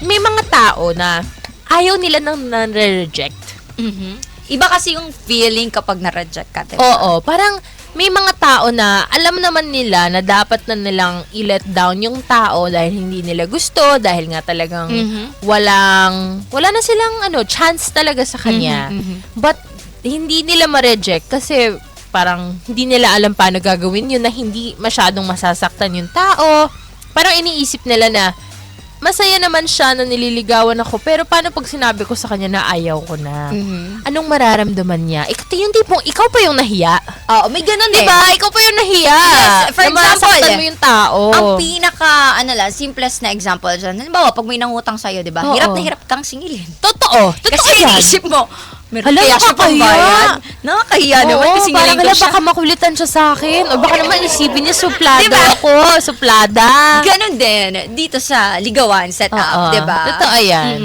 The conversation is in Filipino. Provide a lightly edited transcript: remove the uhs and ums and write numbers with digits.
may mga tao na ayaw nila nang nare-reject. Iba kasi yung feeling kapag na-reject ka, diba? Oo, parang may mga tao na alam naman nila na dapat na nilang i-let down yung tao dahil hindi nila gusto, dahil nga talagang wala na silang chance talaga sa kanya. But hindi nila ma-reject kasi parang hindi nila alam paano gagawin yun na hindi masyadong masasaktan yung tao. Parang iniisip nila na masaya naman siya na nililigawan ako, pero paano pag sinabi ko sa kanya na ayaw ko na? Anong mararamdaman niya? Yung tipong, ikaw pa yung nahiya. Oo, may ganun Diba? Ikaw pa yung nahiya. Yes, for na example, masaktan mo yung tao. Ang simplest na example dyan. Halimbawa, pag may nangutang sa'yo, diba? Oo. Hirap na hirap kang singilin. Totoo. Kasi yan. iniisip mo, meron Hala, kaya siya pang nakakahiya. bayad? Nakakahiya naman kasi parang singilin ko siya. baka makulitan siya sa akin. O baka naman isipin niya suplada Diba? ako. Suplada. Ganon din dito sa ligawan setup, Oo. diba? Totoo yan.